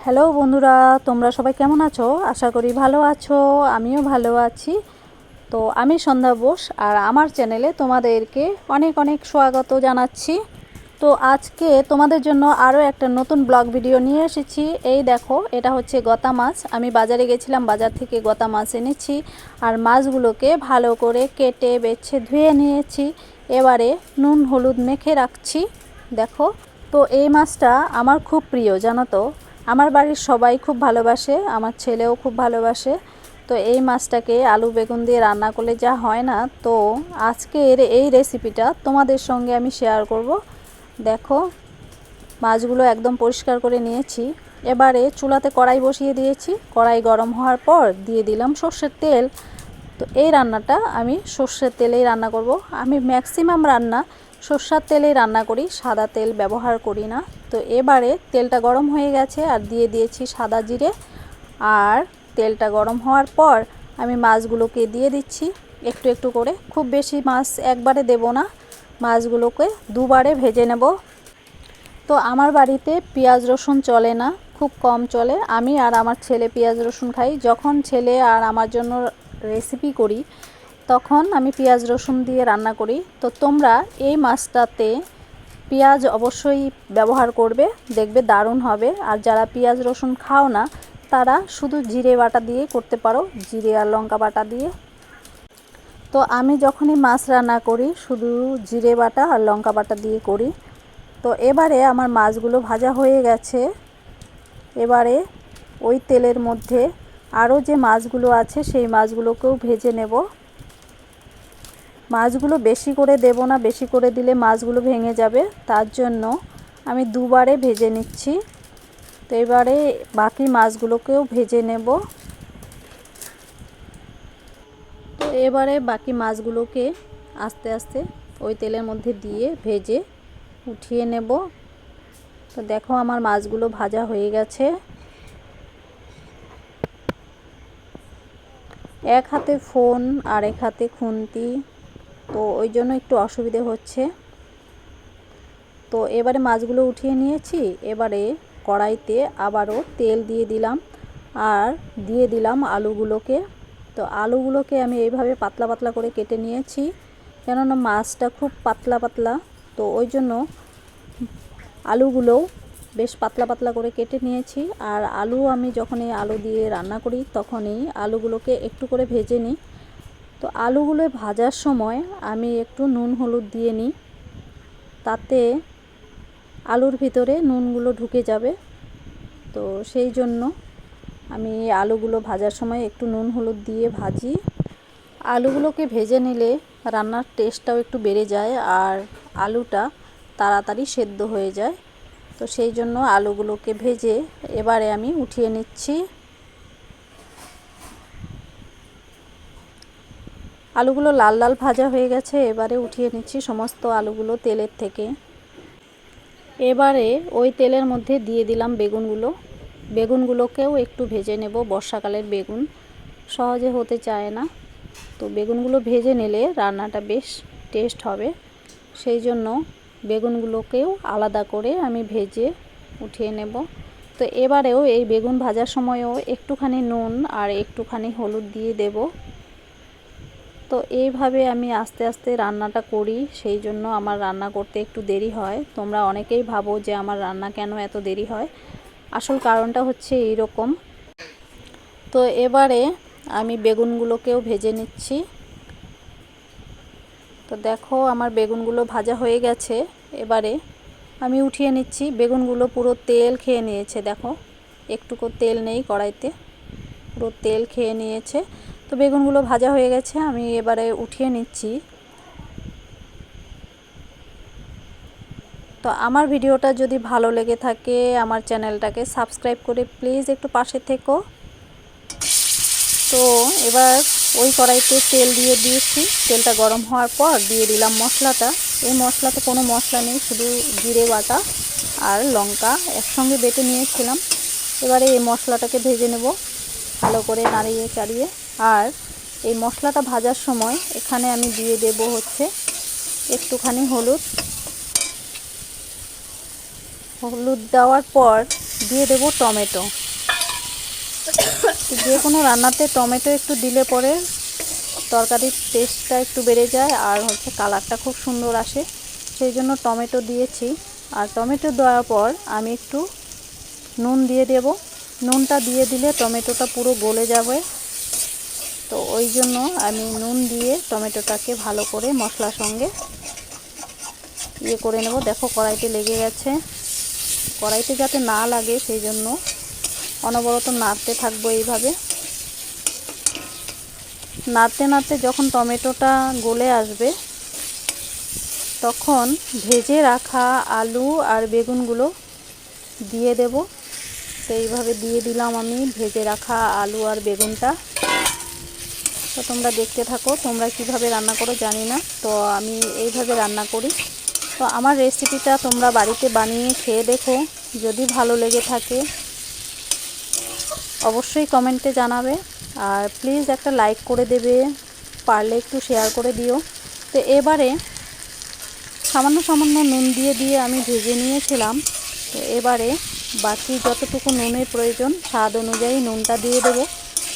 Hello বন্ধুরা, তোমরা সবাই কেমন আছো? আশা করি ভালো আছো। আমিও ভালো আছি। তো আমি সন্ধ্যা বোস আর আমার চ্যানেলে তোমাদেরকে অনেক অনেক স্বাগত জানাচ্ছি। তো আজকে তোমাদের জন্য আরও একটা নতুন ব্লগ ভিডিও নিয়ে এসেছি। এই দেখো, এটা হচ্ছে গতা মাছ। আমি বাজারে গেছিলাম, বাজার থেকে গতা মাছ এনেছি আর মাছগুলোকে ভালো করে কেটে বেছে ধুয়ে নিয়েছি। এবারে নুন হলুদ মেখে রাখছি। দেখো, তো এই মাছটা আমার খুব প্রিয়, জানো তো। আমার বাড়ির সবাই খুব ভালোবাসে, আমার ছেলেও খুব ভালোবাসে। তো এই মাছটাকে আলু বেগুন দিয়ে রান্না করলে যা হয় না, তো আজকের এই রেসিপিটা তোমাদের সঙ্গে আমি শেয়ার করব। দেখো, মাছগুলো একদম পরিষ্কার করে নিয়েছি। এবারে চুলাতে কড়াই বসিয়ে দিয়েছি। কড়াই গরম হওয়ার পর দিয়ে দিলাম সর্ষের তেল। তো এই রান্নাটা আমি সর্ষের তেলেই রান্না করব। আমি ম্যাক্সিমাম রান্না সর্ষের তেলেই রান্না করি, সাদা তেল ব্যবহার করি না। তো এবারে তেলটা গরম হয়ে গেছে আর দিয়ে দিয়েছি সাদা জিরে। আর তেলটা গরম হওয়ার পর আমি মাছগুলোকে দিয়ে দিচ্ছি একটু একটু করে। খুব বেশি মাছ একবারে দেব না, মাছগুলোকে দুবারে ভেজে নেব। তো আমার বাড়িতে পেঁয়াজ রসুন চলে না, খুব কম চলে। আমি আর আমার ছেলে পেঁয়াজ রসুন খাই। যখন ছেলে আর আমার জন্য রেসিপি করি তখন আমি পেঁয়াজ রসুন দিয়ে রান্না করি। তো তোমরা এই মাছটাতে পেঁয়াজ অবশ্যই ব্যবহার করবে, দেখবে দারুণ হবে। আর যারা পেঁয়াজ রসুন খাও না তারা শুধু জিরে বাটা দিয়ে করতে পারো, জিরে আর লঙ্কা বাটা দিয়ে। তো আমি যখনই মাছ রান্না করি শুধু জিরে বাটা আর লঙ্কা বাটা দিয়ে করি। তো এবারে আমার মাছগুলো ভাজা হয়ে গেছে। এবারে ওই তেলের মধ্যে আরও যে মাছগুলো আছে সেই মাছগুলোকেও ভেজে নেব। মাছগুলো বেশি করে দেব না, বেশি করে দিলে মাছগুলো ভেঙে যাবে, তার জন্য আমি দুবারে ভেজে নিচ্ছি। তো এবারে বাকি মাছগুলোকেও ভেজে নেব। তো এবারে বাকি মাছগুলোকে আস্তে আস্তে ওই তেলের মধ্যে দিয়ে ভেজে উঠিয়ে নেব। তো দেখো, আমার মাছগুলো ভাজা হয়ে গেছে। এক হাতে ফোন আর এক হাতে খুন্তি, তো ওই জন্য একটু অসুবিধে হচ্ছে। তো এবারে মাছগুলো উঠিয়ে নিয়েছি। এবারে কড়াইতে আবারও তেল দিয়ে দিলাম আর দিয়ে দিলাম আলুগুলোকে। তো আলুগুলোকে আমি এইভাবে পাতলা পাতলা করে কেটে নিয়েছি, কেননা মাছটা খুব পাতলা পাতলা। তো ওই জন্য আলুগুলোও বেশ পাতলা পাতলা করে কেটে নিয়েছি। আর আলু আমি যখনই আলু দিয়ে রান্না করি তখনই আলুগুলোকে একটু করে ভেজে নিই। তো আলুগুলো ভাজার সময় আমি একটু নুন হলুদ দিয়ে নিই, তাতে আলুর ভিতরে নুনগুলো ঢুকে যাবে। তো সেই জন্য আমি আলুগুলো ভাজার সময় একটু নুন হলুদ দিয়ে ভাজি। আলুগুলোকে ভেজে নিলে রান্নার টেস্টটাও একটু বেড়ে যায় আর আলুটা তাড়াতাড়ি সেদ্ধ হয়ে যায়। তো সেই জন্য আলুগুলোকে ভেজে এবারে আমি উঠিয়ে নিচ্ছি। আলুগুলো লাল লাল ভাজা হয়ে গেছে, এবারে উঠিয়ে নিচ্ছি সমস্ত আলুগুলো তেলের থেকে। এবারে ওই তেলের মধ্যে দিয়ে দিলাম বেগুনগুলোকেও একটু ভেজে নেব। বর্ষাকালের বেগুন সহজে হতে চায় না, তো বেগুনগুলো ভেজে নিলে রান্নাটা বেশ টেস্ট হবে। সেই জন্য বেগুনগুলোকেও আলাদা করে আমি ভেজে উঠিয়ে নেব। তো এবারেও এই বেগুন ভাজার সময়ও একটুখানি নুন আর একটুখানি হলুদ দিয়ে দেব। তো এইভাবে আমি আস্তে আস্তে রান্নাটা করি, সেই জন্য আমার রান্না করতে একটু দেরি হয়। তোমরা অনেকেই ভাবো যে আমার রান্না কেন এত দেরি হয়, আসল কারণটা হচ্ছে এইরকম। তো এবারে আমি বেগুনগুলোকেও ভেজে নিচ্ছি। তো দেখো, আমার বেগুনগুলো ভাজা হয়ে গেছে। এবারে আমি উঠিয়ে নিচ্ছি। বেগুনগুলো পুরো তেল খেয়ে নিয়েছে, দেখো একটুকু তেল নেই কড়াইতে, পুরো তেল খেয়ে নিয়েছে। তো বেগুনগুলো ভাজা হয়ে গেছে, আমি এবারে উঠিয়ে নিচ্ছি। তো আমার ভিডিওটা যদি ভালো লেগে থাকে আমার চ্যানেলটাকে সাবস্ক্রাইব করে প্লিজ একটু পাশে থেকো। তো এবার ওই কড়াইতে তেল দিয়ে দিয়েছি। তেলটা গরম হওয়ার পর দিয়ে দিলাম মশলাটা। এই মশলাতে কোনো মশলা নেই, শুধু জিরে বাটা আর লঙ্কা একসঙ্গে বেটে নিয়েছিলাম। এবারে এই মশলাটাকে ভেজে নেব ভালো করে নাড়িয়ে চাড়িয়ে। আর এই মশলাটা ভাজার সময় এখানে আমি দিয়ে দেব হচ্ছে একটুখানি হলুদ দেওয়ার পর দিয়ে দেব টমেটো। যে কোনো রান্নাতে টমেটো একটু দিলে পরে তরকারির টেস্টটা একটু বেড়ে যায় আর হচ্ছে কালারটা খুব সুন্দর আসে, সেই জন্য টমেটো দিয়েছি। আর টমেটো দেওয়ার পর আমি একটু নুন দিয়ে দেব। নুনটা দিয়ে দিলে টমেটোটা পুরো গলে যাবে, তো ওই জন্য আমি নুন দিয়ে টমেটোটাকে ভালো করে মশলার সঙ্গে করে নেব। দেখো কড়াইতে লেগে গেছে, কড়াইতে যাতে না লাগে সেই জন্য অনবরত নাড়তে থাকবো এইভাবে। নাড়তে নাড়তে যখন টমেটোটা গলে আসবে তখন ভেজে রাখা আলু আর বেগুনগুলো দিয়ে দেব। তো এইভাবে দিয়ে দিলাম আমি ভেজে রাখা আলু আর বেগুনটা। তো তোমরা দেখতে থাকো, তোমরা কিভাবে রান্না করো জানি না, তো আমি এইভাবে রান্না করি। তো আমার রেসিপিটা তোমরা বাড়িতে বানিয়ে খেয়ে দেখো, যদি ভালো লেগে থাকে অবশ্যই কমেন্টে জানাবে, আর প্লিজ একটা লাইক করে দেবে, পারলে একটু শেয়ার করে দিও। তো এবারে সামান্য সামান্য নুন দিয়ে আমি ভেজে নিয়েছিলাম। তো এবারে বাকি যতটুকু নুনের প্রয়োজন স্বাদ অনুযায়ী নুনটা দিয়ে দেবো।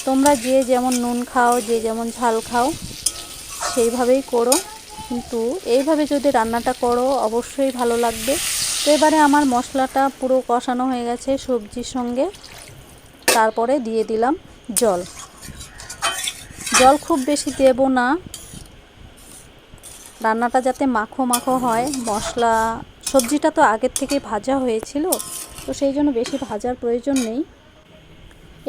তোমরা যে যেমন নুন খাও, যে যেমন ঝাল খাও সেইভাবেই করো, কিন্তু এইভাবে যদি রান্নাটা করো অবশ্যই ভালো লাগবে। তো এবারে আমার মশলাটা পুরো কষানো হয়ে গেছে সবজির সঙ্গে। তারপরে দিয়ে দিলাম জল। জল খুব বেশি দেব না, রান্নাটা যাতে মাখো মাখো হয়। মশলা সবজিটা তো আগের থেকে ভাজা হয়েছিল, তো সেই জন্য বেশি ভাজার প্রয়োজন নেই।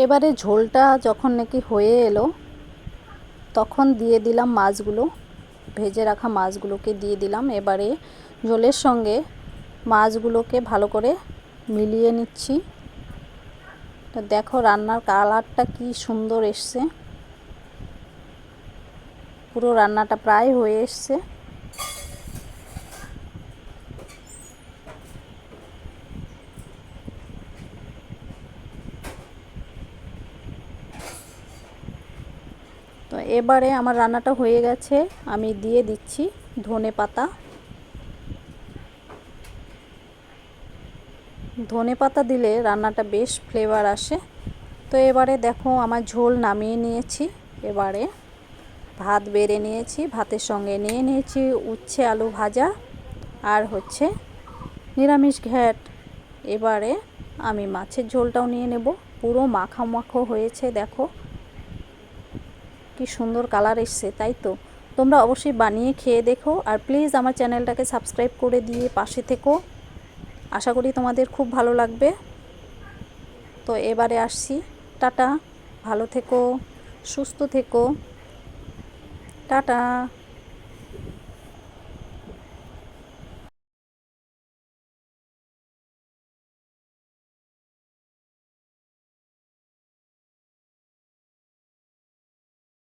এবারে ঝোলটা যখন নাকি হয়ে এলো তখন দিয়ে দিলাম মাছগুলো, ভেজে রাখা মাছগুলোকে দিয়ে দিলাম। এবারে ঝোলের সঙ্গে মাছগুলোকে ভালো করে মিলিয়ে নিচ্ছি। তো দেখো রান্নার কালারটা কি সুন্দর এসছে, পুরো রান্নাটা প্রায় হয়ে এসছে। তো এবারে আমার রান্নাটা হয়ে গেছে, আমি দিয়ে দিচ্ছি ধনে পাতা। ধনে পাতা দিলে রান্নাটা বেশ ফ্লেভার আসে। তো এবারে দেখো আমার ঝোল নামিয়ে নিয়েছি। এবারে ভাত বেড়ে নিয়েছি, ভাতের সঙ্গে নিয়ে নিয়েছি উচ্ছে আলু ভাজা আর হচ্ছে নিরামিষ ঘ্যাট। এবারে আমি মাছের ঝোলটাও নিয়ে নেব। পুরো মাখা মাখো হয়েছে, দেখো কি সুন্দর কালার এসছে, তাই তো? তোমরা অবশ্যই বানিয়ে খেয়ে দেখো, আর প্লিজ আমার চ্যানেলটাকে সাবস্ক্রাইব করে দিয়ে পাশে থেকো। আশা করি তোমাদের খুব ভালো লাগবে। তো এবারে আসছি, টাটা, ভালো থেকো, সুস্থ থেকো, টাটা।